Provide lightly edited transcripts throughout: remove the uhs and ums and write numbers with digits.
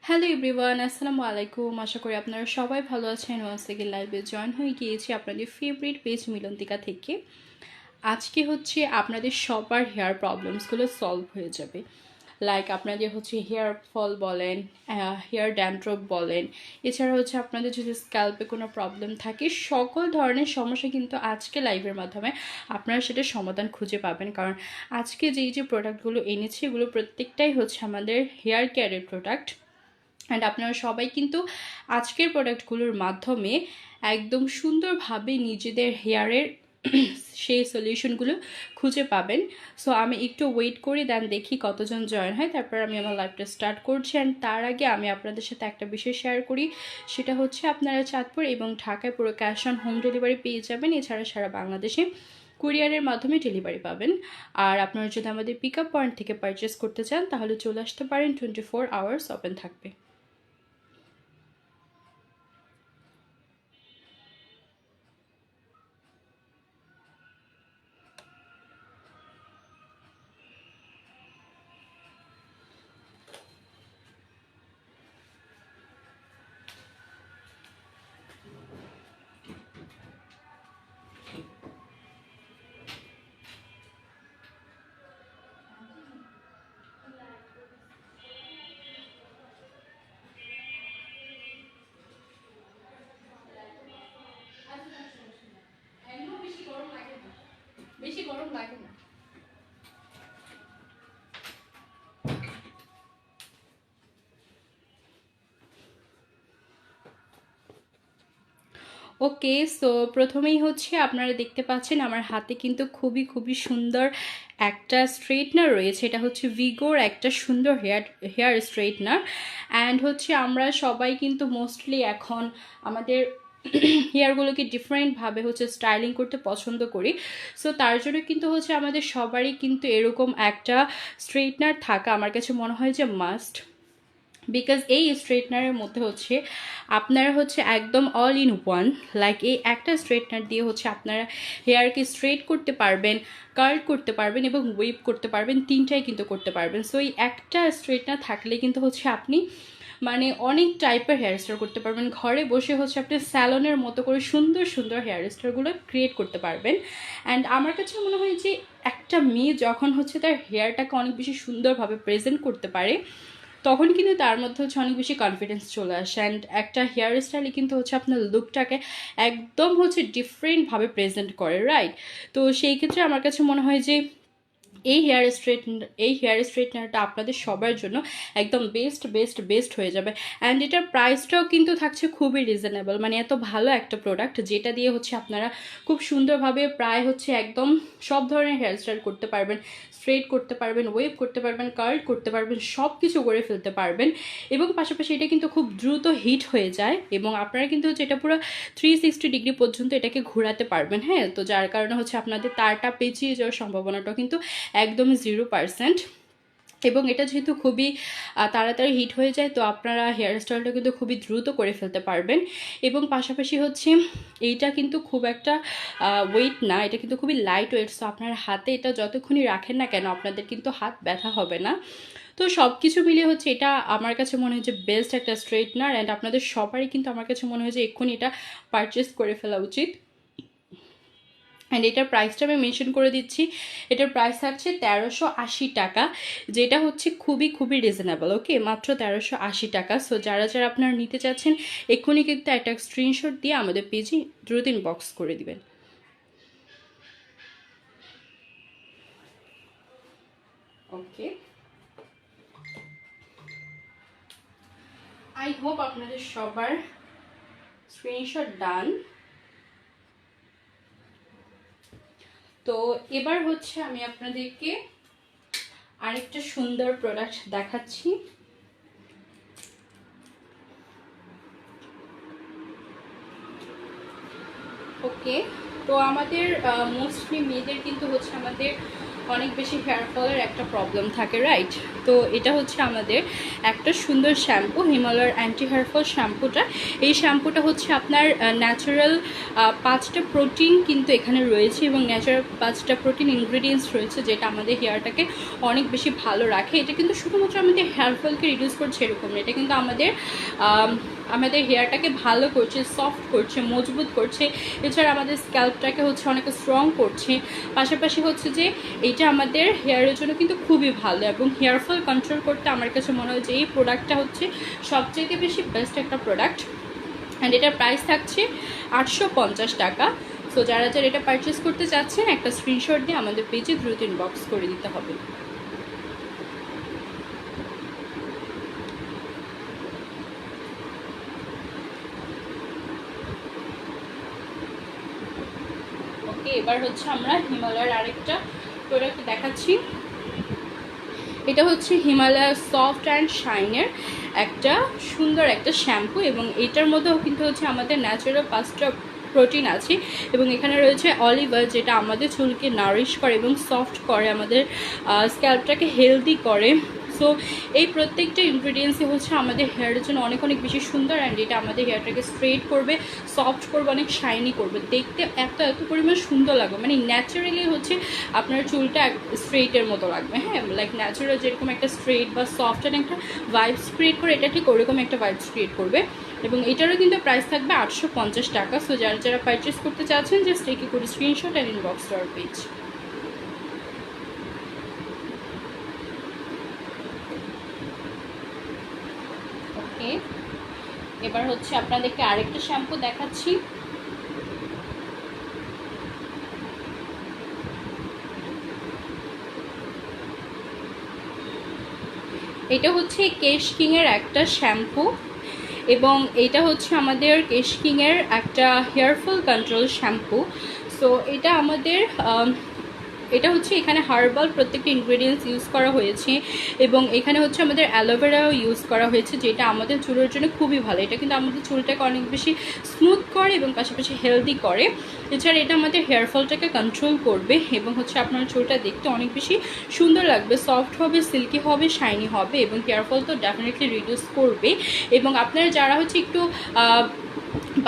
Hello everyone, আসসালামু আলাইকুম। আশা করি আপনারা সবাই ভালো আছেন। ওয়ান্স সেকেন্ড লাইভে জয়েন হয়ে গিয়েছি আপনাদের ফেভারিট পেজ মিলন্তিকা থেকে। আজকে হচ্ছে আপনাদের সবার হেয়ার প্রবলেমসগুলো সলভ হয়ে যাবে। লাইক আপনাদের হচ্ছে হেয়ার ফল বলেন, হেয়ার ড্যান্ড্রফ বলেন, এছাড়া হচ্ছে আপনাদের যদি স্ক্যাল্পে কোনো প্রবলেম থাকে, সকল ধরনের সমস্যা কিন্তু আজকে লাইভের মাধ্যমে আপনারা সেটা সমাধান খুঁজে পাবেন। কারণ আজকে যে প্রোডাক্টগুলো এনেছি এগুলো প্রত্যেকটাই হচ্ছে আমাদের হেয়ার কেয়ারের প্রোডাক্ট। অ্যান্ড আপনারা সবাই কিন্তু আজকের প্রোডাক্টগুলোর মাধ্যমে একদম সুন্দরভাবে নিজেদের হেয়ারের সেই সলিউশনগুলো খুঁজে পাবেন। সো আমি একটু ওয়েট করি, দেন দেখি কতজন জয়েন হয়, তারপর আমি আমার লাইভটা স্টার্ট করছি। অ্যান্ড তার আগে আমি আপনাদের সাথে একটা বিষয় শেয়ার করি, সেটা হচ্ছে আপনারা চাঁদপুর এবং ঢাকায় পুরো ক্যাশ অন হোম ডেলিভারি পেয়ে যাবেন। এছাড়া সারা বাংলাদেশে কুরিয়ারের মাধ্যমে ডেলিভারি পাবেন। আর আপনারা যদি আমাদের পিক আপ পয়েন্ট থেকে পারচেস করতে চান তাহলে চলে আসতে পারেন, 24 আওয়ার্স ওপেন থাকবে। বেশি গরম লাগে না। ওকে, সো প্রথমেই হচ্ছে আপনারা দেখতে পাচ্ছেন আমার হাতে কিন্তু খুবই সুন্দর একটা স্ট্রেটনার রয়েছে। এটা হচ্ছে ভিগোর একটা সুন্দর হেয়ার স্ট্রেটনার। অ্যান্ড হচ্ছে আমরা সবাই কিন্তু মোস্টলি এখন আমাদের হেয়ারগুলোকে ডিফারেন্টভাবে হচ্ছে স্টাইলিং করতে পছন্দ করি। সো তার জন্য কিন্তু হচ্ছে আমাদের সবারই কিন্তু এরকম একটা স্ট্রেটনার থাকা আমার কাছে মনে হয় যে মাস্ট। বিকজ এই স্ট্রেটনারের মধ্যে হচ্ছে আপনারা হচ্ছে একদম অল ইন ওয়ান, লাইক এই একটা স্ট্রেটনার দিয়ে হচ্ছে আপনারা হেয়ারকে স্ট্রেট করতে পারবেন, কার্ল করতে পারবেন এবং ওয়েভ করতে পারবেন, তিনটাই কিন্তু করতে পারবেন। সো এই একটা স্ট্রেটনার থাকলে কিন্তু হচ্ছে আপনি মানে অনেক টাইপের হেয়ার স্টাইল করতে পারবেন। ঘরে বসে হচ্ছে আপনি স্যালনের মতো করে সুন্দর হেয়ার স্টাইলগুলো ক্রিয়েট করতে পারবেন। অ্যান্ড আমার কাছে মনে হয় যে একটা মেয়ে যখন হচ্ছে তার হেয়ারটাকে অনেক বেশি সুন্দরভাবে প্রেজেন্ট করতে পারে তখন কিন্তু তার মধ্যে হচ্ছে অনেক বেশি কনফিডেন্স চলে আসে। অ্যান্ড একটা হেয়ার স্টাইলে কিন্তু হচ্ছে আপনার লুকটাকে একদম হচ্ছে ডিফারেন্টভাবে প্রেজেন্ট করে, রাইট? তো সেই ক্ষেত্রে আমার কাছে মনে হয় যে এই হেয়ার স্ট্রেটনারটা আপনাদের সবার জন্য একদম বেস্ট হয়ে যাবে। অ্যান্ড এটার প্রাইসটাও কিন্তু থাকছে খুবই রিজনেবল। মানে এত ভালো একটা প্রোডাক্ট যেটা দিয়ে হচ্ছে আপনারা খুব সুন্দরভাবে প্রায় হচ্ছে একদম সব ধরনের হেয়ার স্টাইল করতে পারবেন, স্ট্রেট করতে পারবেন, ওয়েভ করতে পারবেন, কার্ল করতে পারবেন, সব কিছু করে ফেলতে পারবেন। এবং পাশাপাশি এটা কিন্তু খুব দ্রুত হিট হয়ে যায় এবং আপনারা কিন্তু হচ্ছে এটা পুরো 360 ডিগ্রি পর্যন্ত এটাকে ঘোরাতে পারবেন। হ্যাঁ, তো যার কারণে হচ্ছে আপনাদের তারটা পেঁচিয়ে যাওয়ার সম্ভাবনাটাও কিন্তু একদম 0%। এবং এটা যেহেতু খুবই তাড়াতাড়ি হিট হয়ে যায়, তো আপনারা হেয়ার স্টাইলটা কিন্তু খুবই দ্রুত করে ফেলতে পারবেন। এবং পাশাপাশি হচ্ছে এইটা কিন্তু খুব একটা ওয়েট না, এটা কিন্তু খুবই লাইট ওয়েট। সো আপনার হাতে এটা যতক্ষণই রাখেন না কেন আপনাদের কিন্তু হাত ব্যথা হবে না। তো সব কিছু মিলিয়ে হচ্ছে এটা আমার কাছে মনে হয় যে বেস্ট একটা স্ট্রেটনার। অ্যান্ড আপনাদের সবারই কিন্তু আমার কাছে মনে হয় যে এক্ষুনি এটা পারচেস করে ফেলা উচিত। অ্যান্ড এটার প্রাইসটা আমি মেনশন করে দিচ্ছি। এটার প্রাইস থাকছে 1380 টাকা, যেটা হচ্ছে খুবই রিজনেবল। ওকে, মাত্র 1380 টাকা। সো যারা আপনারা নিতে চাচ্ছেন এক্ষুনি কিন্তু একটা স্ক্রিনশট দিয়ে আমাদের পেজে দ্রুত ইনবক্স করে দিবেন। ওকে, আই হোপ আপনাদের সবার স্ক্রিনশট ডান। তো এবার হচ্ছে আমি আপনাদেরকে আরেকটা সুন্দর প্রোডাক্ট দেখাচ্ছি। ওকে, তো আমাদের মোস্টলি মেয়েদের কিন্তু হচ্ছে আমাদের অনেক বেশি হেয়ার ফলের একটা প্রবলেম থাকে, রাইট? তো এটা হচ্ছে আমাদের একটা সুন্দর শ্যাম্পু, হিমালয়ের অ্যান্টি হেয়ার ফল শ্যাম্পুটা। এই শ্যাম্পুটা হচ্ছে আপনার ন্যাচারাল 5টা প্রোটিন কিন্তু এখানে রয়েছে, এবং ন্যাচারাল 5টা প্রোটিন ইনগ্রিডিয়েন্টস রয়েছে, যেটা আমাদের হেয়ারটাকে অনেক বেশি ভালো রাখে। এটা কিন্তু শুধুমাত্র আমাদের হেয়ার ফলকে রিডিউস করছে এরকম না, এটা কিন্তু আমাদের হেয়ারটাকে ভালো করছে, সফট করছে, মজবুত করছে। এছাড়া আমাদের স্ক্যাল্পটাকে হচ্ছে অনেক স্ট্রং করছে। পাশাপাশি হচ্ছে যে এটা আমাদের হেয়ারের জন্য কিন্তু খুবই ভালো, এবং হেয়ার ফল কন্ট্রোল করতে আমার কাছে মনে হয় যে এই প্রোডাক্টটা হচ্ছে সবচেয়ে বেশি বেস্ট একটা প্রোডাক্ট। অ্যান্ড এটার প্রাইস থাকছে 850 টাকা। সো যারা যারা এটা পারচেস করতে চাচ্ছেন একটা স্ক্রিনশট দিয়ে আমাদের পেজে দ্রুত ইনবক্স করে দিতে হবে। ওকে, এবার হচ্ছে আমরা হিমালয়ের আরেকটা প্রোডাক্ট দেখাচ্ছি। এটা হচ্ছে হিমালয় সফট অ্যান্ড শাইনের একটা সুন্দর একটা শ্যাম্পু, এবং এটার মধ্যেও কিন্তু হচ্ছে আমাদের ন্যাচারাল 5টা প্রোটিন আছে, এবং এখানে রয়েছে অলিভ অয়েল, যেটা আমাদের চুলকে নারিশ করে এবং সফট করে, আমাদের স্ক্যাল্পটাকে হেলদি করে। সো এই প্রত্যেকটা ইনগ্রিডিয়েন্টসই হচ্ছে আমাদের হেয়ারের জন্য অনেক অনেক বেশি সুন্দর, অ্যান্ড এটা আমাদের হেয়ারটাকে স্ট্রেট করবে, সফট করবে, অনেক শাইনি করবে, দেখতে এত পরিমাণ সুন্দর লাগবে। মানে ন্যাচারালি হচ্ছে আপনার চুলটা স্ট্রেটের মতো লাগবে, হ্যাঁ, লাইক ন্যাচারাল যেরকম একটা স্ট্রেট বা সফট অ্যান্ড একটা ভাইবস ক্রিয়েট করে, এটা ঠিক ওরকম একটা ভাইবস ক্রিয়েট করবে। এবং এটারও কিন্তু প্রাইস থাকবে 850 টাকা। সো যারা যারা পারচেস করতে চাচ্ছেন জাস্ট একে করে screenshot and inbox to our page. Okay, এবার হচ্ছে আপনাদেরকে আরেকটা শ্যাম্পু দেখাচ্ছি। এটা হচ্ছে কেশ কিংয়ের একটা শ্যাম্পু, এবং এটা হচ্ছে আমাদের কেশ কিংয়ের একটা hair fall control shampoo. So এটা আমাদের এটা হচ্ছে এখানে হার্বাল প্রত্যেকটা ইনগ্রেডিয়েন্টস ইউজ করা হয়েছে, এবং এখানে হচ্ছে আমাদের অ্যালোভেরাও ইউজ করা হয়েছে, যেটা আমাদের চুলের জন্য খুবই ভালো। এটা কিন্তু আমাদের চুলটাকে অনেক বেশি স্মুথ করে এবং পাশাপাশি হেলদি করে। এছাড়া এটা আমাদের হেয়ার ফলটাকে কন্ট্রোল করবে, এবং হচ্ছে আপনার চুলটা দেখতে অনেক বেশি সুন্দর লাগবে, সফট হবে, সিল্কি হবে, শাইনি হবে, এবং হেয়ার ফল তো ডেফিনেটলি রিডিউস করবে। এবং আপনারা যারা হচ্ছে একটু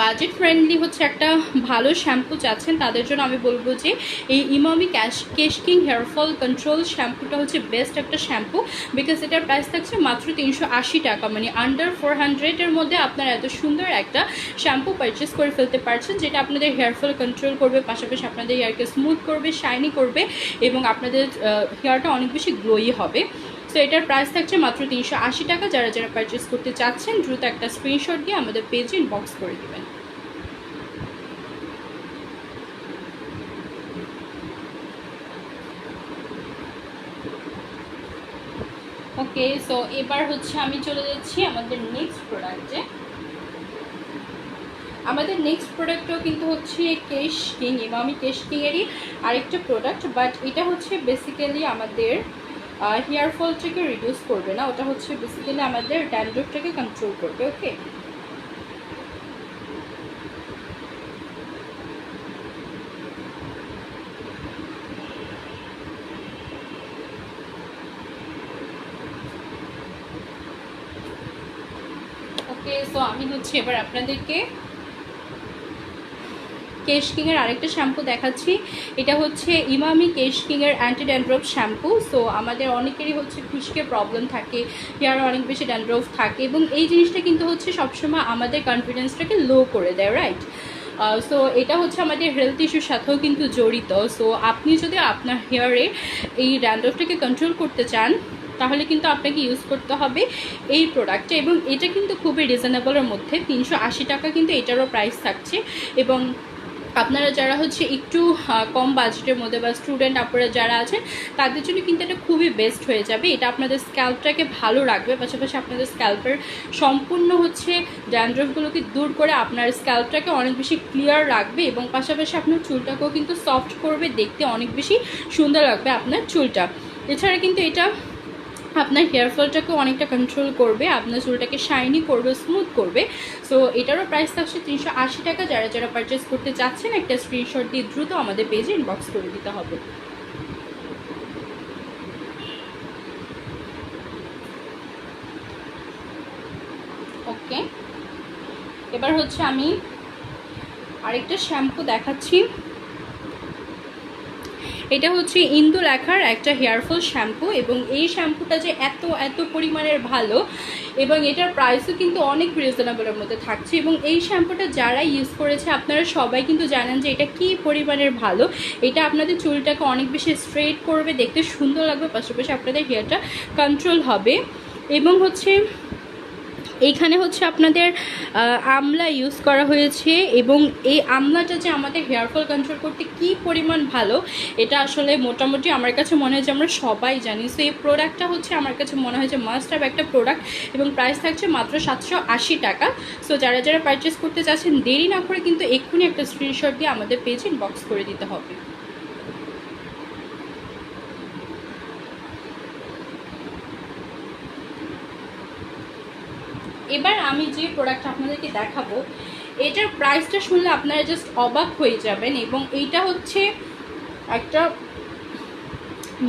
বাজেট ফ্রেন্ডলি হচ্ছে একটা ভালো শ্যাম্পু চাচ্ছেন, তাদের জন্য আমি বলবো যে এই ইমামি কেশ কিং হেয়ার ফল কন্ট্রোল শ্যাম্পুটা হচ্ছে বেস্ট একটা শ্যাম্পু, বিকজ এটার প্রাইস থাকছে মাত্র 380 টাকা। মানে আন্ডার 400-এর মধ্যে আপনারা এত সুন্দর একটা শ্যাম্পু পারচেস করে ফেলতে পারছেন, যেটা আপনাদের হেয়ার ফল কন্ট্রোল করবে, পাশাপাশি আপনাদের হেয়ারকে স্মুথ করবে, শাইনি করবে, এবং আপনাদের হেয়ারটা অনেক বেশি গ্লোই হবে। সো এটার প্রাইস থাকছে মাত্র 380 টাকা। যারা যারা পারচেস করতে চাচ্ছেন দ্রুত একটা স্ক্রিনশট দিয়ে আমাদের পেজে ইনবক্স করে দেবেন। ওকে, সো এবার হচ্ছে আমি চলে যাচ্ছি আমাদের নেক্সট প্রোডাক্টে। আমাদের নেক্সট প্রোডাক্টও কিন্তু হচ্ছে কেশ কিং, এবং আমি কেশ কিংয়েরই আরেকটা প্রোডাক্ট, বাট এটা হচ্ছে বেসিক্যালি আমাদের হেয়ার ফলটাকে রিডিউস করবে না, ওটা হচ্ছে বেসিক্যালি আমাদের ড্যান্ড্রফটাকে কন্ট্রোল করবে। ওকে, ওকে, সো আমি হচ্ছে এবার আপনাদেরকে কেশ কিংয়ের আরেকটা শ্যাম্পু দেখাচ্ছি। এটা হচ্ছে ইমামি কেশ কিংয়ের অ্যান্টি ড্যান্ড্রফ শ্যাম্পু। সো আমাদের অনেকেরই হচ্ছে খুশকে প্রবলেম থাকে, হেয়ার অনেক বেশি ড্যান্ড্রফ থাকে, এবং এই জিনিসটা কিন্তু হচ্ছে সবসময় আমাদের কনফিডেন্সটাকে লো করে দেয়, রাইট? সো এটা হচ্ছে আমাদের হেলথ ইস্যুর সাথেও কিন্তু জড়িত। সো আপনি যদি আপনার হেয়ারে এই ড্যান্ড্রফটাকে কন্ট্রোল করতে চান, তাহলে কিন্তু আপনাকে ইউজ করতে হবে এই প্রোডাক্টটা, এবং এটা কিন্তু খুবই রিজনেবলের মধ্যে 380 টাকা কিন্তু এটারও প্রাইস থাকছে। এবং আপনারা যারা হচ্ছে একটু কম বাজেটের মধ্যে বা স্টুডেন্ট আপনারা যারা আছেন, তাদের জন্য কিন্তু এটা খুবই বেস্ট হয়ে যাবে। এটা আপনাদের স্ক্যাল্পটাকে ভালো রাখবে, পাশাপাশি আপনাদের স্ক্যাল্পের সম্পূর্ণ হচ্ছে ড্যান্ড্রফগুলোকে দূর করে আপনার স্ক্যাল্পটাকে অনেক বেশি ক্লিয়ার রাখবে, এবং পাশাপাশি আপনার চুলটাকেও কিন্তু সফট করবে, দেখতে অনেক বেশি সুন্দর লাগবে আপনার চুলটা। এছাড়া কিন্তু এটা আপনার হেয়ার ফলটাকে অনেকটা কন্ট্রোল করবে, আপনার চুলটাকে শাইনি করবে, স্মুথ করবে। সো এটারও প্রাইস থাকছে 380 টাকা। যারা যারা পারচেস করতে চাচ্ছেন একটা স্ক্রিনশট দিয়ে দ্রুত আমাদের পেজে ইনবক্স করে দিতে হবে। ওকে, এবার হচ্ছে আমি আরেকটা শ্যাম্পু দেখাচ্ছি। এটা হচ্ছে ইন্দু লেখার একটা হেয়ারফল শ্যাম্পু, এবং এই শ্যাম্পুটা যে এত এত পরিমাণের ভালো, এবং এটার প্রাইসও কিন্তু অনেক রিজনেবলের মধ্যে থাকছে। এবং এই শ্যাম্পুটা যারা ইউজ করেছে আপনারা সবাই কিন্তু জানেন যে এটা কী পরিমাণের ভালো। এটা আপনাদের চুলটাকে অনেক বেশি স্ট্রেট করবে, দেখতে সুন্দর লাগবে, পাশাপাশি আপনাদের হেয়ারটা কন্ট্রোল হবে। এবং হচ্ছে এইখানে হচ্ছে আপনাদের আমলা ইউজ করা হয়েছে, এবং এই আমলাটা যে আমাদের হেয়ারফল কন্ট্রোল করতে কী পরিমাণ ভালো এটা আসলে মোটামুটি আমার কাছে মনে হয় যে আমরা সবাই জানি। সো এই প্রোডাক্টটা হচ্ছে আমার কাছে মনে হয় যে মাস্ট হ্যাভ একটা প্রোডাক্ট, এবং প্রাইস থাকছে মাত্র 780 টাকা। সো যারা যারা পারচেস করতে চাচ্ছেন দেরি না করে কিন্তু এক্ষুনি একটা স্ক্রিনশট দিয়ে আমাদের পেজে ইনবক্স করে দিতে হবে। এবার আমি যে প্রোডাক্ট আপনাদেরকে দেখাবো এটার প্রাইসটা শুনলে আপনারা জাস্ট অবাক হয়ে যাবেন, এবং এইটা হচ্ছে একটা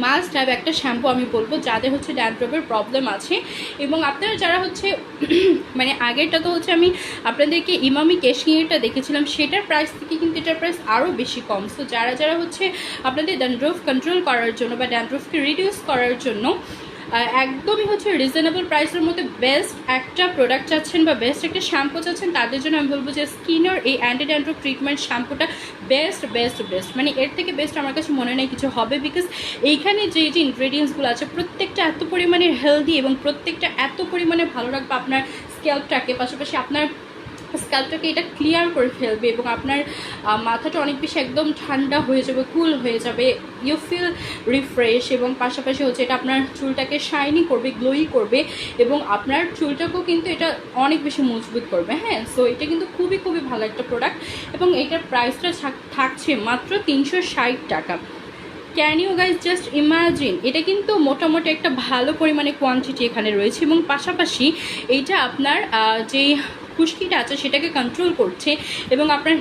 মাস্ট হ্যাভ একটা শ্যাম্পু আমি বলবো যাদের হচ্ছে ড্যান্ড্রফের প্রবলেম আছে। এবং আপনারা যারা হচ্ছে মানে আগেরটা তো হচ্ছে আমি আপনাদেরকে ইমামি কেশিংয়েরটা দেখেছিলাম, সেটার প্রাইস থেকে কিন্তু এটার প্রাইস আরও বেশি কম। সো যারা যারা হচ্ছে আপনাদের ড্যান্ড্রফ কন্ট্রোল করার জন্য বা ড্যান্ড্রফকে রিডিউস করার জন্য একদমই হচ্ছে রিজনেবল প্রাইসের মধ্যে বেস্ট একটা প্রোডাক্ট চাচ্ছেন বা বেস্ট একটা শ্যাম্পু চাচ্ছেন, তাদের জন্য আমি বলবো যে স্কিনের এই অ্যান্টি ড্যান্ড্রফ ট্রিটমেন্ট শ্যাম্পুটা বেস্ট বেস্ট বেস্ট, মানে এর থেকে বেস্ট আমার কাছে মনে নেই কিছু হবে। বিকজ এইখানে যে যে ইনগ্রেডিয়েন্টসগুলো আছে প্রত্যেকটা এত পরিমাণে হেলদি, এবং প্রত্যেকটা এত পরিমাণে ভালো রাখবে আপনার স্ক্যাল্পটাকে, পাশাপাশি আপনার স্ক্যাল্পটাকে এটা ক্লিয়ার করে ফেলবে, এবং আপনার মাথাটা অনেক বেশি একদম ঠান্ডা হয়ে যাবে, কুল হয়ে যাবে, ইউ ফিল রিফ্রেশ। এবং পাশাপাশি হচ্ছে এটা আপনার চুলটাকে শাইনি করবে, গ্লোই করবে, এবং আপনার চুলটাকেও কিন্তু এটা অনেক বেশি মজবুত করবে। হ্যাঁ, সো এটা কিন্তু খুবই খুবই ভালো একটা প্রোডাক্ট, এবং এটার প্রাইসটা থাকছে মাত্র 360 টাকা। Can you guys just imagine, এটা কিন্তু মোটামুটি একটা ভালো পরিমাণে কোয়ান্টিটি এখানে রয়েছে, এবং পাশাপাশি এইটা আপনার যেই খুশকিটা আছে সেটাকে কন্ট্রোল করছে, এবং আপনার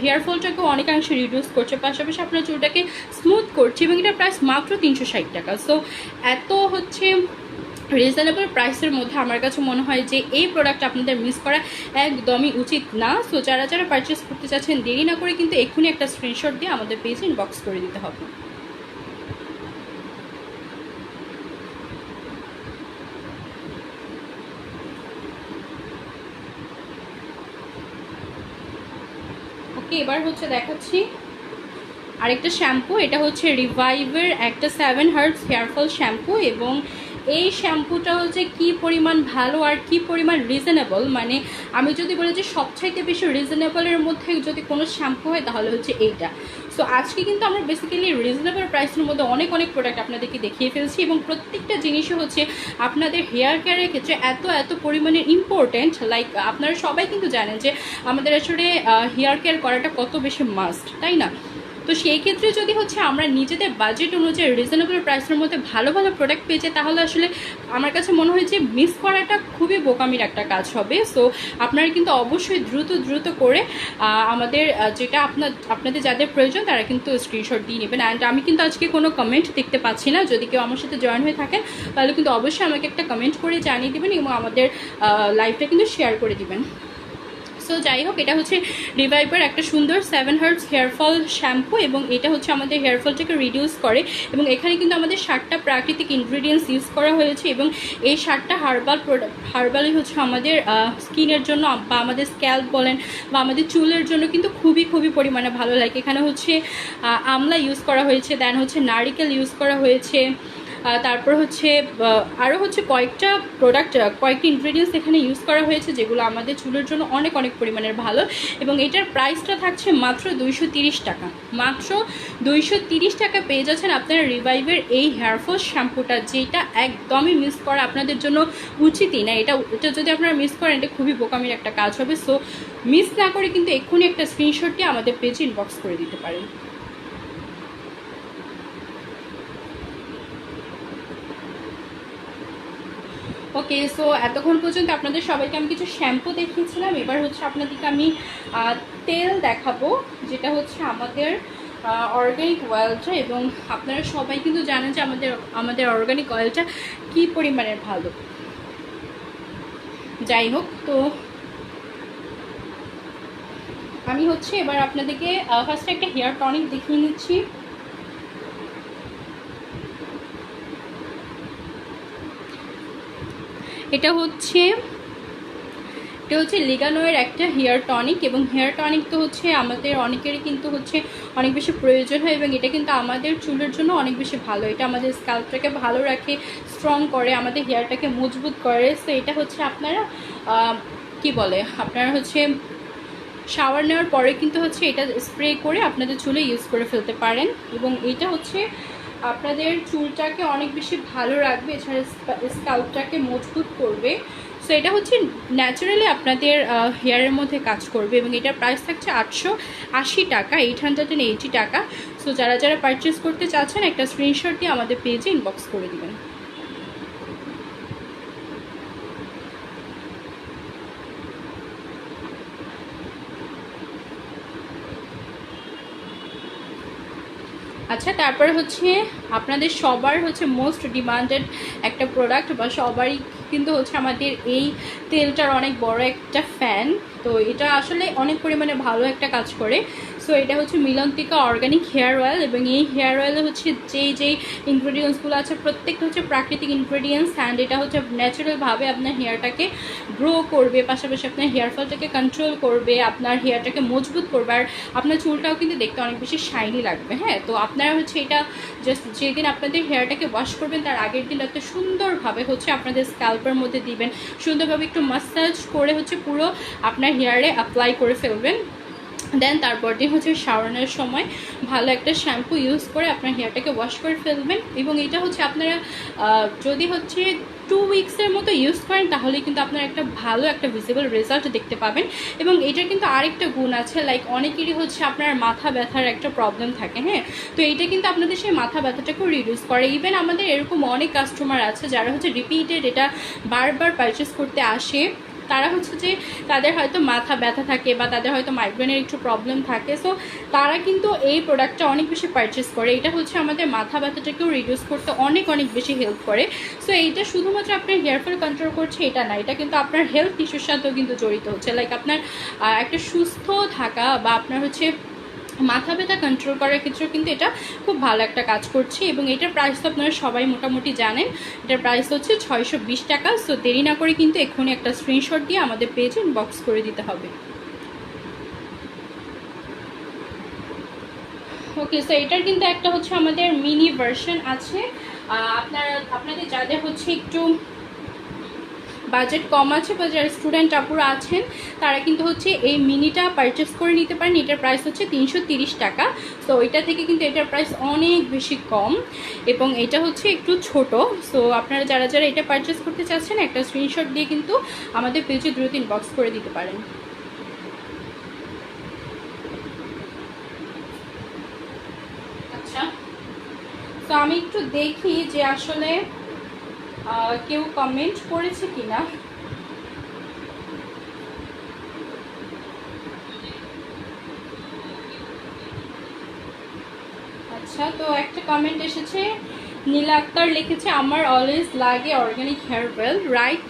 হেয়ার ফলটাকেও অনেকাংশে রিডিউস করছে, পাশাপাশি আপনার চুলটাকে স্মুথ করছে, এবং এটার প্রাইস মাত্র 360 টাকা। সো এত হচ্ছে রিজনেবল প্রাইসের মধ্যে আমার কাছে মনে হয় যে এই প্রোডাক্ট আপনাদের মিস করা একদমই উচিত না। সো যারা যারা পারচেস করতে চাচ্ছেন দেরি না করে কিন্তু এক্ষুনি একটা স্ক্রিনশট দিয়ে আমাদের পেজে ইনবক্স করে দিতে হবে। ওকে, এবার হচ্ছে দেখাচ্ছি আরেকটা শ্যাম্পু। এটা হচ্ছে রিভাইভের একটা 7 হার্বস হেয়ারফল শ্যাম্পু, এবং এই শ্যাম্পুটা হচ্ছে কি পরিমাণ ভালো আর কি পরিমাণ রিজনেবল, মানে আমি যদি বলি যে সবচাইতে বেশি রিজনেবলের মধ্যে যদি কোনো শ্যাম্পু হয় তাহলে হচ্ছে এইটা। সো আজকে কিন্তু আমরা বেসিক্যালি রিজনেবল প্রাইসের মধ্যে অনেক অনেক প্রোডাক্ট আপনাদেরকে দেখিয়ে ফেলছি, এবং প্রত্যেকটা জিনিসই হচ্ছে আপনাদের হেয়ার কেয়ারের ক্ষেত্রে এত এত পরিমাণে ইম্পর্ট্যান্ট। লাইক আপনারা সবাই কিন্তু জানেন যে আমাদের আসলে হেয়ার কেয়ার করাটা কত বেশি মাস্ট, তাই না? তো সেই ক্ষেত্রে যদি হচ্ছে আমরা নিজেদের বাজেট অনুযায়ী রিজনেবল প্রাইসের মধ্যে ভালো ভালো প্রোডাক্ট পেয়েছি, তাহলে আসলে আমার কাছে মনে হয় যে মিস করাটা খুবই বোকামির একটা কাজ হবে। সো আপনারা কিন্তু অবশ্যই দ্রুত দ্রুত করে আমাদের যেটা আপনাদের যাদের প্রয়োজন তারা কিন্তু স্ক্রিনশট দিয়ে নেবেন। অ্যান্ড আমি কিন্তু আজকে কোনো কমেন্ট দেখতে পাচ্ছি না, যদি কেউ আমার সাথে জয়েন হয়ে থাকেন তাহলে কিন্তু অবশ্যই আমাকে একটা কমেন্ট করে জানিয়ে দেবেন, এবং আমাদের লাইভটা কিন্তু শেয়ার করে দিবেন। সো যাই হোক, এটা হচ্ছে রিভাইভার একটা সুন্দর 7 হার্বস হেয়ারফল শ্যাম্পু, এবং এটা হচ্ছে আমাদের হেয়ারফলটাকে রিডিউস করে, এবং এখানে কিন্তু আমাদের 7টা প্রাকৃতিক ইনগ্রিডিয়েন্টস ইউজ করা হয়েছে, এবং এই 7টা হার্বালই হচ্ছে আমাদের স্কিনের জন্য বা আমাদের স্ক্যাল্প বলেন বা আমাদের চুলের জন্য কিন্তু খুবই খুবই পরিমাণে ভালো লাগে। এখানে হচ্ছে আমলা ইউজ করা হয়েছে, দেন হচ্ছে নারিকেল ইউজ করা হয়েছে, তারপর হচ্ছে আরও হচ্ছে কয়েকটা প্রোডাক্ট, কয়েকটি ইনগ্রিডিয়েন্টস এখানে ইউজ করা হয়েছে যেগুলো আমাদের চুলের জন্য অনেক অনেক পরিমাণের ভালো, এবং এটার প্রাইসটা থাকছে মাত্র 230 টাকা। মাত্র 230 টাকা পেয়ে যাচ্ছেন আপনারা রিভাইভের এই হেয়ারফল শ্যাম্পুটা, যেটা একদমই মিস করা আপনাদের জন্য উচিতই না। এটা যদি আপনারা মিস করেন এটা খুবই বোকামির একটা কাজ হবে। সো মিস না করে কিন্তু এক্ষুনি একটা স্ক্রিনশট দিয়ে আমাদের পেজে ইনবক্স করে দিতে পারেন। ওকে, সো এতক্ষণ পর্যন্ত আপনাদের সবাইকে আমি কিছু শ্যাম্পু দেখিয়েছিলাম। এবার হচ্ছে আপনাদেরকে আমি তেল দেখাবো, যেটা হচ্ছে আমাদের অর্গানিক অয়েলটা। এবং আপনারা সবাই কিন্তু জানেন যে আমাদের অর্গানিক অয়েলটা কী পরিমাণের ভালো। যাই হোক, তো আমি হচ্ছে এবার আপনাদেরকে ফার্স্টে একটা হেয়ার টনিক দেখিয়ে নিচ্ছি। এটা হচ্ছে লিগানোয়ের একটা হেয়ার টনিক। এবং হেয়ার টনিক তো হচ্ছে আমাদের অনেকেরই কিন্তু হচ্ছে অনেক বেশি প্রয়োজন হয়, এবং এটা কিন্তু আমাদের চুলের জন্য অনেক বেশি ভালো। এটা আমাদের স্ক্যাল্পটাকে ভালো রাখে, স্ট্রং করে, আমাদের হেয়ারটাকে মজবুত করে। সো এটা হচ্ছে আপনারা কি বলে, আপনারা হচ্ছে শাওয়ার নেওয়ার পরে কিন্তু হচ্ছে এটা স্প্রে করে আপনাদের চুলে ইউজ করে ফেলতে পারেন। এবং এটা হচ্ছে আপনাদের চুলটাকে অনেক বেশি ভালো রাখবে, এছাড়া স্ক্যাল্পটাকে মজবুত করবে। সো এটা হচ্ছে ন্যাচারালি আপনাদের হেয়ারের মধ্যে কাজ করবে। এবং এটার প্রাইস থাকছে 880 টাকা, 880 টাকা। সো যারা যারা পারচেস করতে চাচ্ছেন একটা স্ক্রিনশট দিয়ে আমাদের পেজে ইনবক্স করে দিবেন। আচ্ছা, তারপরে হচ্ছে আপনাদের সবার হচ্ছে মোস্ট ডিমান্ডেড একটা প্রোডাক্ট, বা সবারই কিন্তু হচ্ছে আমাদের এই তেলটার অনেক বড় একটা ফ্যান। তো এটা আসলে অনেক পরিমাণে ভালো একটা কাজ করে। সো এটা হচ্ছে মিলন্তিকা অর্গানিক হেয়ার অয়েল। এবং এই হেয়ার অয়েলে হচ্ছে যেই ইনগ্রেডিয়েন্টসগুলো আছে প্রত্যেকটা হচ্ছে প্রাকৃতিক ইনগ্রেডিয়েন্টস। অ্যান্ড এটা হচ্ছে ন্যাচারালভাবে আপনার হেয়ারটাকে গ্রো করবে, পাশাপাশি আপনার হেয়ার ফলটাকে কন্ট্রোল করবে, আপনার হেয়ারটাকে মজবুত করবে, আর আপনার চুলটাও কিন্তু দেখতে অনেক বেশি শাইনি লাগবে। হ্যাঁ, তো আপনারা হচ্ছে এটা জাস্ট যেদিন আপনাদের হেয়ারটাকে ওয়াশ করবেন তার আগের দিন এত সুন্দরভাবে হচ্ছে আপনাদের স্ক্যাল্পের মধ্যে দিবেন, সুন্দরভাবে একটু মাসাজ করে হচ্ছে পুরো আপনার হেয়ারে অ্যাপ্লাই করে ফেলবেন। দেন তারপর দিন হচ্ছে শাওয়ারের সময় ভালো একটা শ্যাম্পু ইউজ করে আপনার হেয়ারটাকে ওয়াশ করে ফেলবেন। এবং এটা হচ্ছে আপনারা যদি হচ্ছে 2 উইক্সের মতো ইউজ করেন তাহলে কিন্তু আপনারা একটা ভালো একটা ভিজিবল রেজাল্ট দেখতে পাবেন। এবং এটার কিন্তু আরেকটা গুণ আছে, লাইক অনেকেরই হচ্ছে আপনার মাথা ব্যথার একটা প্রবলেম থাকে। হ্যাঁ, তো এইটা কিন্তু আপনাদের সেই মাথা ব্যথাটাকেও রিডিউস করে। ইভেন আমাদের এরকম অনেক কাস্টমার আছে যারা হচ্ছে রিপিটেড এটা বারবার পারচেস করতে আসে। তারা হচ্ছে যে তাদের হয়তো মাথা ব্যথা থাকে বা তাদের হয়তো মাইগ্রেনের একটু প্রবলেম থাকে। সো তারা কিন্তু এই প্রোডাক্টটা অনেক বেশি পারচেস করে। এটা হচ্ছে আমাদের মাথা ব্যথাটাকেও রিডিউস করতে অনেক অনেক বেশি হেল্প করে। সো এইটা শুধুমাত্র আপনার হেয়ারফল কন্ট্রোল করছে এটা না, এটা কিন্তু আপনার হেলথ ইস্যুর সাথেও কিন্তু জড়িত হচ্ছে। লাইক আপনার একটা সুস্থ থাকা বা আপনার হচ্ছে মাথা ব্যথা কন্ট্রোল করার ক্ষেত্রেও কিন্তু এটা খুব ভালো একটা কাজ করছে। এবং এটার প্রাইস তো আপনারা সবাই মোটামুটি জানেন, এটার প্রাইস হচ্ছে 620 টাকা। সো দেরি না করে কিন্তু এক্ষুনি একটা স্ক্রিনশট দিয়ে আমাদের পেজে ইনবক্স করে দিতে হবে। ওকে, সো এটার কিন্তু একটা হচ্ছে আমাদের মিনি ভার্সন আছে। আপনাদের যাদের হচ্ছে একটু বাজেট কম আছে বা যারা স্টুডেন্ট আপুরা আছেন তারা কিন্তু হচ্ছে এই মিনিটা পারচেস করে নিতে পারেন। এটার প্রাইস হচ্ছে 330 টাকা। সো এটা থেকে কিন্তু এটার প্রাইস অনেক বেশি কম, এবং এটা হচ্ছে একটু ছোট। সো আপনারা যারা যারা এটা পারচেস করতে চাচ্ছেন একটা স্ক্রিনশট দিয়ে কিন্তু আমাদের পেজে দ্রুত ইনবক্স করে দিতে পারেন। আচ্ছা, তো আমি একটু দেখি যে আসলে কেউ কমেন্ট করেছে কিনা। আচ্ছা, তো একটা কমেন্ট এসেছে, নীলা আক্তার লিখেছে আমার অলওয়েজ লাগে অর্গানিক হেয়ার অয়েল। রাইট,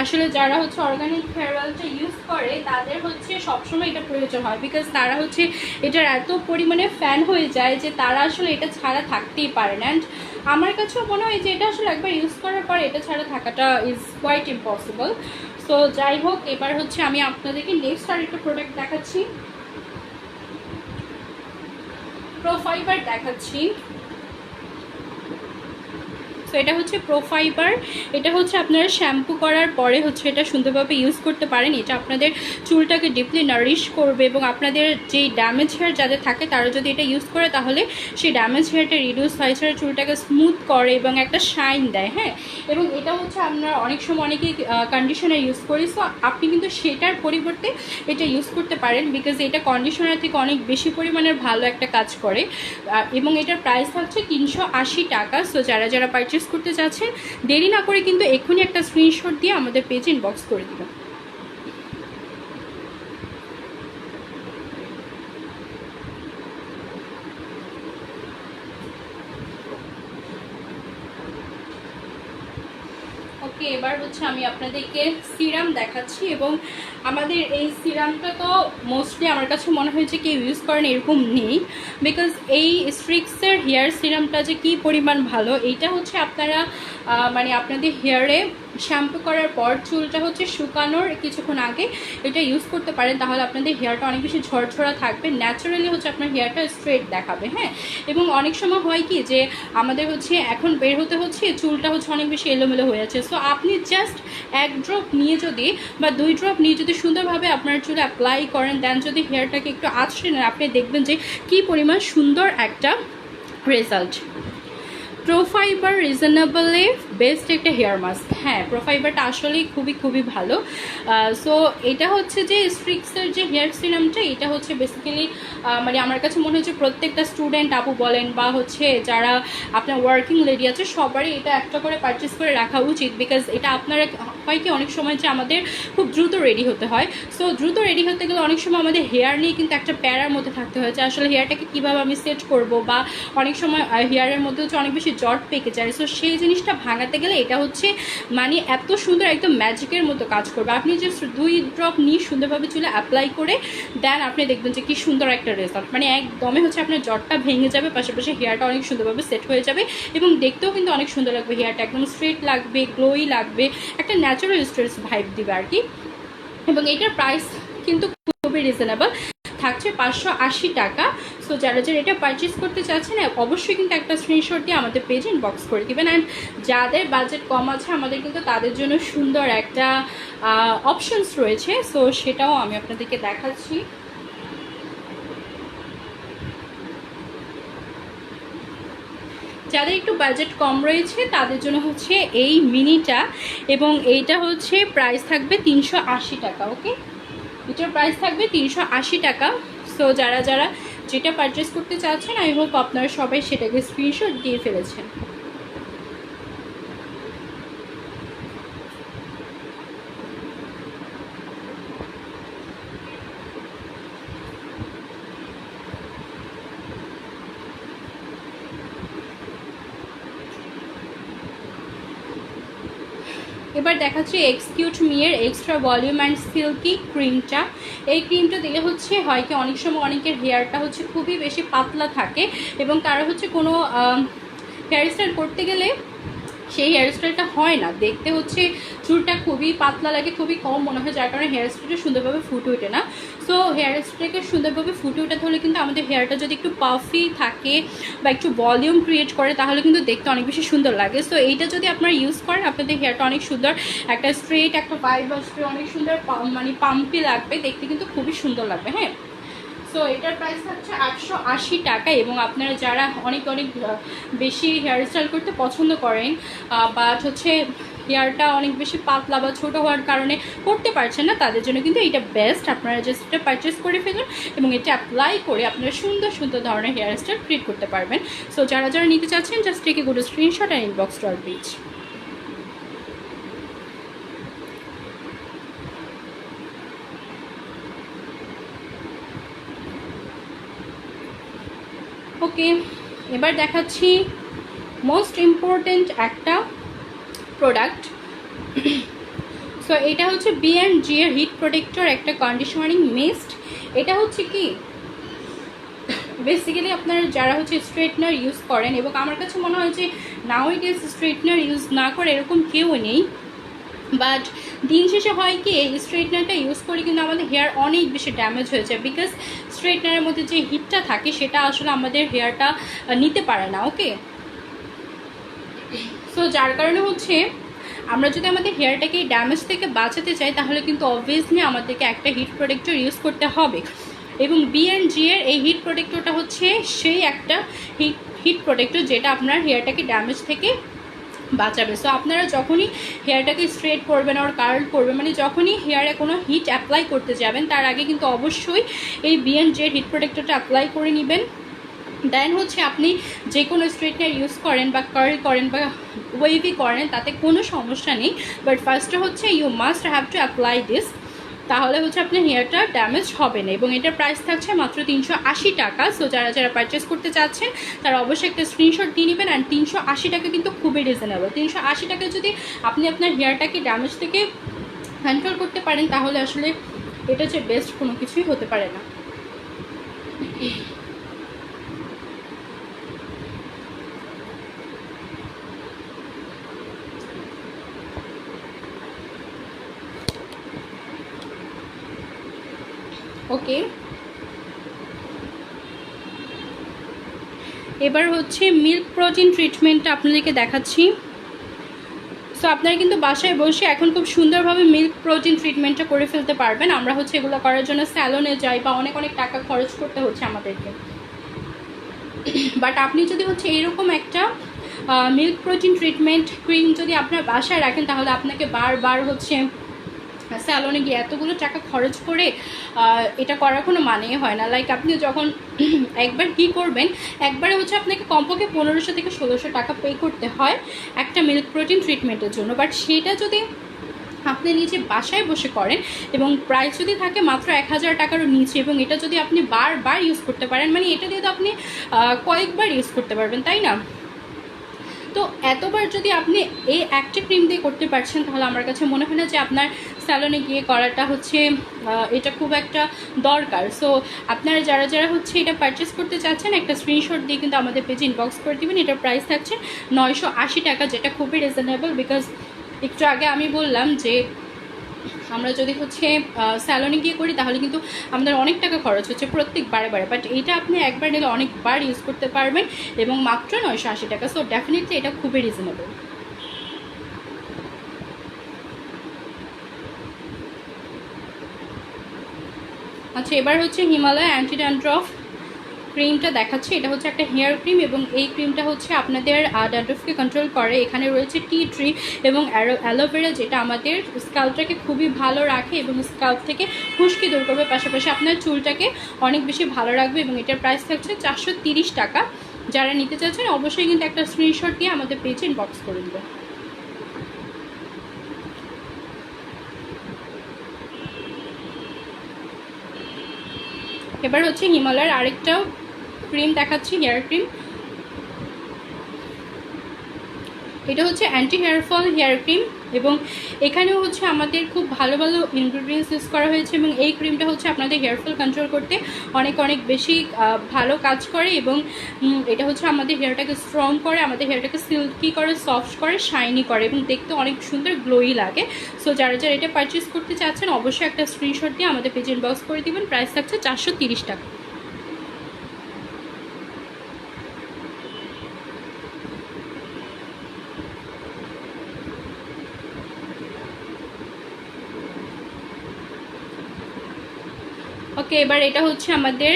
আসলে যারা হচ্ছে অর্গানিক হেয়ার অয়েলটা ইউজ করে তাদের হচ্ছে সবসময় এটা প্রয়োজন হয়, বিকজ তারা হচ্ছে এটার এত পরিমাণে ফ্যান হয়ে যায় যে তারা আসলে এটা ছাড়া থাকতেই পারে না। অ্যান্ড আমার কাছেও মনে হয় যে এটা আসলে একবার ইউজ করার পর এটা ছাড়া থাকাটা ইজ কোয়াইট ইম্পসিবল। সো যাই হোক, এবার হচ্ছে আমি আপনাদেরকে নেক্সট আরেকটা প্রোডাক্ট দেখাচ্ছি, প্রোফাইবার দেখাচ্ছি। সো এটা হচ্ছে প্রোফাইবার। এটা হচ্ছে আপনারা শ্যাম্পু করার পরে হচ্ছে এটা সুন্দরভাবে ইউজ করতে পারেন। এটা আপনাদের চুলটাকে ডিপলি নারিশ করবে, এবং আপনাদের যেই ড্যামেজ হেয়ার যাদের থাকে তারা যদি এটা ইউজ করে তাহলে সেই ড্যামেজ হেয়ারটা রিডিউস হয়, এছাড়া চুলটাকে স্মুথ করে এবং একটা শাইন দেয়। হ্যাঁ, এবং এটা হচ্ছে আমরা অনেক সময় অনেকেই কন্ডিশনার ইউজ করি। সো আপনি কিন্তু সেটার পরিবর্তে এটা ইউজ করতে পারেন, বিকজ এটা কন্ডিশনার থেকে অনেক বেশি পরিমাণের ভালো একটা কাজ করে। এবং এটার প্রাইস হচ্ছে 380 টাকা। সো যারা যারা পারচেস পারচেস করতে চাচ্ছেন দেরি না করে কিন্তু এক্ষুনি একটা স্ক্রিনশট দিয়ে আমাদের পেজে ইনবক্স করে দিবেন। ওকে, এবার হচ্ছে আমি আপনাদেরকে সিরাম দেখাচ্ছি এবং আমাদের এই সিরামটা তো মোস্টলি আমার কাছে মনে হয়েছে কেউ ইউজ করেন এরকম নেই, বিকজ এই স্ট্রিক্সের হেয়ার সিরামটা যে কী পরিমাণ ভালো, এইটা হচ্ছে আপনারা মানে আপনাদের হেয়ারে শ্যাম্পু করার পর চুলটা হচ্ছে শুকানোর কিছুক্ষণ আগে এটা ইউজ করতে পারেন, তাহলে আপনাদের হেয়ারটা অনেক বেশি ঝরঝরা থাকবে, ন্যাচারালি হচ্ছে আপনার হেয়ারটা স্ট্রেট দেখাবে। হ্যাঁ, এবং অনেক সময় হয় কি যে আমাদের হচ্ছে এখন বের হতে হচ্ছে চুলটা হচ্ছে অনেক বেশি এলোমেলো হয়ে যাচ্ছে, সো আপনি জাস্ট 1 ড্রপ নিয়ে যদি বা 2 ড্রপ নিয়ে যদি সুন্দরভাবে আপনার চুলে অ্যাপ্লাই করেন, দেন যদি হেয়ারটাকে একটু আঁচড়ে নেন, আপনি দেখবেন যে কী পরিমাণ সুন্দর একটা রেজাল্ট। প্রোফাইবার রিজনেবলে বেস্ট একটা হেয়ার মাস্ক। হ্যাঁ, প্রোফাইবারটা আসলেই খুবই ভালো। সো এটা হচ্ছে যে স্ট্রিক্সের যে হেয়ার সিরামটা, এটা হচ্ছে বেসিক্যালি মানে আমার কাছে মনে হচ্ছে প্রত্যেকটা স্টুডেন্ট আপু বলেন বা হচ্ছে যারা আপনার ওয়ার্কিং লেডি আছে সবারই এটা একটা করে পারচেস করে রাখা উচিত, বিকজ এটা আপনারা হয় কি অনেক সময় যে আমাদের খুব দ্রুত রেডি হতে হয়, সো দ্রুত রেডি হতে গেলে অনেক সময় আমাদের হেয়ার নিয়ে কিন্তু একটা প্যারার মধ্যে থাকতে হয় যে আসলে হেয়ারটাকে কীভাবে আমি সেট করব, বা অনেক সময় হেয়ারের মধ্যে হচ্ছে অনেক বেশি জট পেকে যায়, সো সেই জিনিসটা ভাঙাতে গেলে এটা হচ্ছে মানে এত সুন্দর একদম ম্যাজিকের মতো কাজ করবে। আপনি জাস্ট 2 ড্রপ নিয়ে সুন্দরভাবে চুলে অ্যাপ্লাই করে দেন আপনি দেখবেন যে কি সুন্দর একটা রেজাল্ট, মানে একদমই হচ্ছে আপনার জটটা ভেঙে যাবে, পাশাপাশি হেয়ারটা অনেক সুন্দরভাবে সেট হয়ে যাবে এবং দেখতেও কিন্তু অনেক সুন্দর লাগবে, হেয়ারটা একদম স্ট্রেট লাগবে, গ্লোই লাগবে, একটা ন্যাচারাল স্ট্রেস ভাইব দিবে আর কি। এবং এটার প্রাইস কিন্তু খুবই রিজনেবল, থাকছে 580 টাকা। সো যারা এটা পারচেস করতে চাচ্ছেন অবশ্যই কিন্তু একটা স্ক্রিনশট দিয়ে আমাদের পেজে ইনবক্স করে দেবেন। অ্যান্ড যাদের বাজেট কম আছে আমাদের কিন্তু তাদের জন্য সুন্দর একটা অপশনস রয়েছে, সো সেটাও আমি আপনাদেরকে দেখাচ্ছি। যাদের একটু বাজেট কম রয়েছে তাদের জন্য হচ্ছে এই মিনিটা, এবং এইটা হচ্ছে প্রাইস থাকবে 380 টাকা। ওকে, এটার প্রাইস থাকবে 380 টাকা। সো যারা যেটা পারচেস করতে চাচ্ছেন আই হোপ আপনারা সবাই সেটাকে স্ক্রিনশট দিয়ে ফেলেছেন। এবার দেখাচ্ছি এক্সকিউট মিয়ের এক্সট্রা ভলিউম অ্যান্ড সিল্কি ক্রিমটা। এই ক্রিমটা দিলে হচ্ছে হয় কি অনেক সময় অনেকের হেয়ারটা হচ্ছে খুবই বেশি পাতলা থাকে এবং তারা হচ্ছে কোনো হেয়ার স্টাইল করতে গেলে সেই হেয়ার স্টাইলটা হয় না, দেখতে হচ্ছে চুলটা খুবই পাতলা লাগে, খুবই কম মনে হয়, যার কারণে হেয়ার স্টাইলটা সুন্দরভাবে ফুটে ওঠে না। সো হেয়ার স্টাইলকে সুন্দরভাবে ফুটে ওঠাতে হলে কিন্তু আমাদের হেয়ারটা যদি একটু পাফি থাকে বা একটু ভলিউম ক্রিয়েট করে তাহলে কিন্তু দেখতে অনেক বেশি সুন্দর লাগে। সো এইটা যদি আপনারা ইউজ করেন আপনাদের হেয়ারটা অনেক সুন্দর একটা স্ট্রেট একটা ভাইব আসবে, অনেক সুন্দর মানে পাম্পি লাগবে, দেখতে কিন্তু খুবই সুন্দর লাগবে। হ্যাঁ, সো এটার প্রাইস হচ্ছে 880 টাকা। এবং আপনারা যারা অনেক বেশি হেয়ার স্টাইল করতে পছন্দ করেন বাট হচ্ছে হেয়ারটা অনেক বেশি পাতলা বা ছোটো হওয়ার কারণে করতে পারছেন না, তাদের জন্য কিন্তু এটা বেস্ট। আপনারা জাস্ট এটা পারচেস করে ফেলুন এবং এটা অ্যাপ্লাই করে আপনারা সুন্দর ধরনের হেয়ার স্টাইল ক্রিয়েট করতে পারবেন। সো যারা নিতে চাচ্ছেন just take a good screenshot আর inbox to our page. Okay, এবার দেখাচ্ছি মোস্ট ইম্পর্টেন্ট একটা প্রোডাক্ট। সো এটা হচ্ছে B&G এর হিট প্রোটেক্টর একটা কন্ডিশনারিং মিস্ট। এটা হচ্ছে কি বেসিক্যালি আপনারা যারা হচ্ছে স্ট্রেটনার ইউজ করেন, এবং আমার কাছে মনে হয় যে নাউএডেজ স্ট্রেটনার ইউজ না করে এরকম কেউ নেই, বাট দিন শেষে হয় কি এই স্ট্রেটনারটা ইউজ করে কিন্তু আমাদের হেয়ার অনেক বেশি ড্যামেজ হয়ে যায়, বিকজ স্ট্রেটনারের মধ্যে যে হিটটা থাকে সেটা আসলে আমাদের হেয়ারটা নিতে পারে না। ওকে, সো যার কারণে হচ্ছে আমরা যদি আমাদের হেয়ারটাকে ড্যামেজ থেকে বাঁচাতে চাই তাহলে কিন্তু অবভিয়াসলি আমাদেরকে একটা হিট প্রোটেক্টর ইউজ করতে হবে, এবং B&G এর এই হিট প্রোটেক্টরটা হচ্ছে সেই একটা হিট প্রোটেক্টর যেটা আপনার হেয়ারটাকে ড্যামেজ থেকে বাঁচাবে। সো আপনারা যখনই হেয়ারটাকে স্ট্রেট করবেন আর কার্ল করবেন, মানে যখনই হেয়ারে কোনো হিট অ্যাপ্লাই করতে যাবেন তার আগে কিন্তু অবশ্যই এই B&G এর হিট প্রোটেক্টরটা অ্যাপ্লাই করে নেবেন। দেন হচ্ছে আপনি যে কোনো স্ট্রেটনার ইউজ করেন বা কার্ল করেন বা ওয়েভি করেন, তাতে কোনো সমস্যা নেই। বাট ফার্স্টে হচ্ছে you must have to apply this, তাহলে হচ্ছে আপনার হেয়ারটা ড্যামেজ হবে না। এবং এটার প্রাইস থাকছে মাত্র 380 টাকা। সো যারা যারা পারচেস করতে চাচ্ছেন তারা অবশ্যই একটা স্ক্রিনশট দিয়ে নেবেন। অ্যান্ড 380 টাকা কিন্তু খুবই রিজনেবল। 380 টাকা যদি আপনি আপনার হেয়ারটাকে ড্যামেজ থেকে কন্ট্রোল করতে পারেন, তাহলে আসলে এটা যে বেস্ট কোনো কিছুই হতে পারে না। ওকে, এবার হচ্ছে মিল্ক প্রোটিন ট্রিটমেন্টটা আপনাদেরকে দেখাচ্ছি। সো আপনারা কিন্তু বাসায় বসে এখন খুব সুন্দরভাবে মিল্ক প্রোটিন ট্রিটমেন্টটা করে ফেলতে পারবেন। আমরা হচ্ছে এগুলো করার জন্য স্যালনে যাই বা অনেক অনেক টাকা খরচ করতে হচ্ছে আমাদেরকে। বাট আপনি যদি হচ্ছে এরকম একটা মিল্ক প্রোটিন ট্রিটমেন্ট ক্রিম যদি আপনার বাসায় রাখেন, তাহলে আপনাকে বারবার হচ্ছে স্যালনে গিয়ে এতগুলো টাকা খরচ করে এটা করার কোনো মানেই হয় না। লাইক আপনি যখন একবার কি করবেন, একবারে হচ্ছে আপনাকে কমপক্ষে 1500 থেকে 1600 টাকা পে করতে হয় একটা মিল্ক প্রোটিন ট্রিটমেন্টের জন্য। বাট সেটা যদি আপনি নিজে বাসায় বসে করেন এবং প্রাইস যদি থাকে মাত্র 1000 টাকারও নিচে, এবং এটা যদি আপনি বারবার ইউজ করতে পারেন, মানে এটা দিয়ে তো আপনি কয়েকবার ইউজ করতে পারবেন, তাই না? তো এতবার যদি আপনি এই একটা ক্রিম দিয়ে করতে পারছেন, তাহলে আমার কাছে মনে হয় না যে আপনার স্যালনে গিয়ে করাটা হচ্ছে এটা খুব একটা দরকার। সো আপনারা যারা যারা হচ্ছে এটা পারচেস করতে চাচ্ছেন, একটা স্ক্রিনশট দিয়ে কিন্তু আমাদের পেজে ইনবক্স করে দেবেন। এটার প্রাইস থাকছে 980 টাকা, যেটা খুবই রিজনেবল। বিকজ একটু আগে আমি বললাম যে আমরা যদি হচ্ছে স্যালনে গিয়ে করি, তাহলে কিন্তু আমাদের অনেক টাকা খরচ হচ্ছে প্রত্যেক বারে। বাট এইটা আপনি একবার নিলে অনেকবার ইউজ করতে পারবেন এবং মাত্র 980 টাকা। সো ডেফিনেটলি এটা খুবই রিজনেবল। আচ্ছা, এবার হচ্ছে হিমালয় অ্যান্টি ড্যান্ড্রফ ক্রিমটা দেখাচ্ছি। এটা হচ্ছে একটা হেয়ার ক্রিম এবং এই ক্রিমটা হচ্ছে আপনাদের ড্যান্ড্রফকে কন্ট্রোল করে। এখানে রয়েছে টি ট্রি এবং অ্যালোভেরা, যেটা আমাদের স্কাল্পটাকে খুবই ভালো রাখে এবং স্কাল্প থেকে খুশকি দূর করবে, পাশাপাশি আপনার চুলটাকে অনেক বেশি ভালো রাখবে। এবং এটার প্রাইস থাকছে 430 টাকা। যারা নিতে চাচ্ছেন অবশ্যই কিন্তু একটা স্ক্রিনশট দিয়ে আমাদের পেজে ইনবক্স করে দেবে। এবার হচ্ছে হিমালয়ের আরেকটা ক্রিম দেখাচ্ছি, হেয়ার ক্রিম। এটা হচ্ছে anti hair fall hair cream এবং এখানেও হচ্ছে আমাদের খুব ভালো ভালো ইনগ্রিডিয়েন্টস ইউজ করা হয়েছে। এবং এই ক্রিমটা হচ্ছে আপনাদের হেয়ার ফল কন্ট্রোল করতে অনেক অনেক বেশি ভালো কাজ করে। এবং এটা হচ্ছে আমাদের হেয়ারটাকে স্ট্রং করে, আমাদের হেয়ারটাকে সিল্কি করে, সফট করে, শাইনি করে এবং দেখতে অনেক সুন্দর গ্লোই লাগে। সো যারা যারা এটা পারচেস করতে চাচ্ছেন অবশ্যই একটা স্ক্রিনশট দিয়ে আমাদের পেজে ইনবক্স করে দিবেন। প্রাইস থাকছে 430 টাকা। ওকে, এবার এটা হচ্ছে আমাদের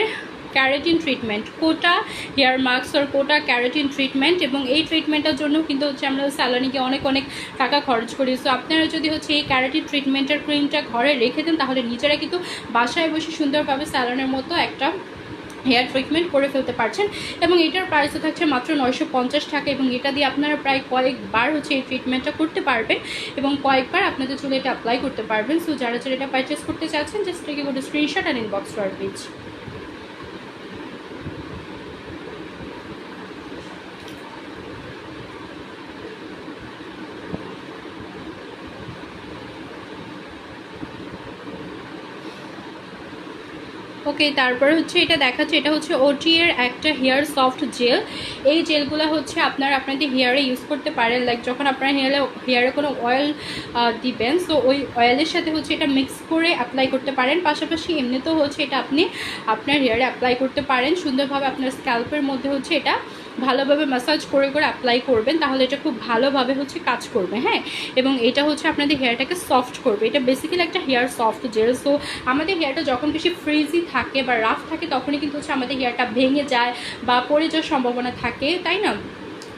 ক্যারাটিন ট্রিটমেন্ট, কোটা হেয়ার মাস্ক আর কোটা ক্যারাটিন ট্রিটমেন্ট। এবং এই ট্রিটমেন্টের জন্য কিন্তু হচ্ছে আমরা স্যালনে গিয়ে অনেক অনেক টাকা খরচ করি। সো আপনারা যদি হচ্ছে এই ক্যারাটিন ট্রিটমেন্টের ক্রিমটা ঘরে রেখে দেন, তাহলে নিজেরা কিন্তু বাসায় বসে সুন্দরভাবে স্যালনের মতো একটা হেয়ার ট্রিটমেন্ট করে ফেলতে পারছেন। এবং এটার প্রাইসও থাকছে মাত্র 950 টাকা। এবং এটা দিয়ে আপনারা প্রায় কয়েকবার হচ্ছে এই ট্রিটমেন্টটা করতে পারবেন এবং কয়েকবার আপনাদের চুলে এটা অ্যাপ্লাই করতে পারবেন। সো যারা যারা এটা পারচেস করতে চাচ্ছেন, just take a screenshot and inbox to our page. Okay, তারপরে হচ্ছে এটা দেখাচ্ছে, এটা হচ্ছে ওটি এর একটা হেয়ার সফট জেল। এই জেলগুলো হচ্ছে আপনারা আপনাদের হেয়ারে ইউজ করতে পারেন। লাইক যখন আপনারা হেয়ারে কোনো অয়েল দিবেন, সো ওই অয়েলের সাথে হচ্ছে এটা মিক্স করে অ্যাপ্লাই করতে পারেন। পাশাপাশি এমনিতেও হচ্ছে এটা আপনি আপনার হেয়ারে অ্যাপ্লাই করতে পারেন সুন্দরভাবে। আপনার স্ক্যাল্পের মধ্যে হচ্ছে এটা ভালোভাবে ম্যাসাজ করে করে অ্যাপ্লাই করবেন, তাহলে এটা খুব ভালোভাবে হচ্ছে কাজ করবে। হ্যাঁ, এবং এটা হচ্ছে আপনাদের হেয়ারটাকে সফট করবে। এটা বেসিক্যালি একটা হেয়ার সফট জেল। সো আমাদের হেয়ারটা যখন বেশি ফ্রিজি থাকে বা রাফ থাকে, তখনই কিন্তু হচ্ছে আমাদের হেয়ারটা ভেঙে যায় বা পড়ে যাওয়ার সম্ভাবনা থাকে, তাই না?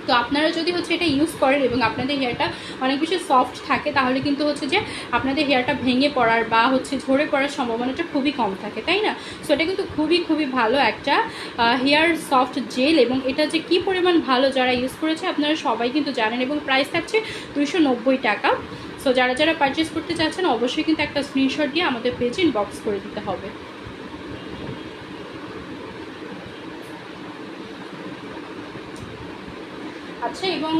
তো আপনারা যদি হচ্ছে এটা ইউজ করেন এবং আপনাদের হেয়ারটা অনেক বেশি সফট থাকে, তাহলে কিন্তু হচ্ছে যে আপনাদের হেয়ারটা ভেঙে পড়ার বা হচ্ছে ঝরে পড়ার সম্ভাবনাটা খুবই কম থাকে, তাই না? সো এটা কিন্তু খুবই খুবই ভালো একটা হেয়ার সফট জেল, এবং এটা যে কি পরিমাণ ভালো যারা ইউজ করেছে আপনারা সবাই কিন্তু জানেন, এবং প্রাইস থাকছে 290 টাকা। সো যারা যারা পারচেস করতে চাচ্ছেন অবশ্যই কিন্তু একটা স্ক্রিনশট দিয়ে আমাদের পেজে ইনবক্স করে দিতে হবে। আচ্ছা, এবং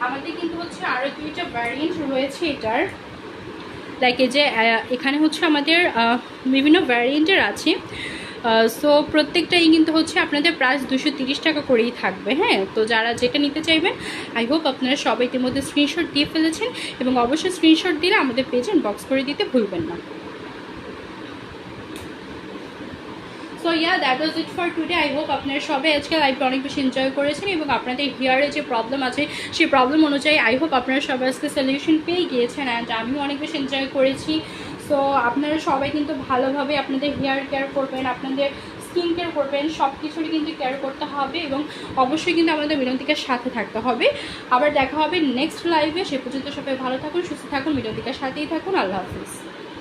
আমাদের কিন্তু হচ্ছে আরও 2টা ভ্যারিয়েন্ট রয়েছে এটার, লাইক এই যে এখানে হচ্ছে আমাদের বিভিন্ন ভ্যারিয়েন্টের আছে। সো প্রত্যেকটাই কিন্তু হচ্ছে আপনাদের প্রাইস 230 টাকা করেই থাকবে। হ্যাঁ, তো যারা যেটা নিতে চাইবেন আই হোপ আপনারা সবাই ইতিমধ্যে স্ক্রিনশট দিয়ে ফেলেছেন, এবং অবশ্যই স্ক্রিনশট দিলে আমাদের পেজে ইনবক্স করে দিতে ভুলবেন না। So yeah, that was it for today. I hope আপনারা সবাই আজকে লাইভটা অনেক বেশি এনজয় করেছেন, এবং আপনাদের হেয়ারে যে প্রবলেম আছে সেই প্রবলেম অনুযায়ী আই হোপ আপনারা সবাই আজকে সলিউশন পেয়ে গিয়েছেন, অ্যান্ড আমিও অনেক বেশি এনজয় করেছি। সো আপনারা সবাই কিন্তু ভালোভাবে আপনাদের হেয়ার কেয়ার করবেন, আপনাদের স্কিন কেয়ার করবেন, সব কিছুরই কিন্তু কেয়ার করতে হবে, এবং অবশ্যই কিন্তু আমাদের মিলন্তিকার সাথে থাকতে হবে। আবার দেখা হবে নেক্সট লাইভে। সে পর্যন্ত সবাই ভালো থাকুন, সুস্থ থাকুন, মিলন্তিকার সাথেই থাকুন। আল্লাহ হাফিজ।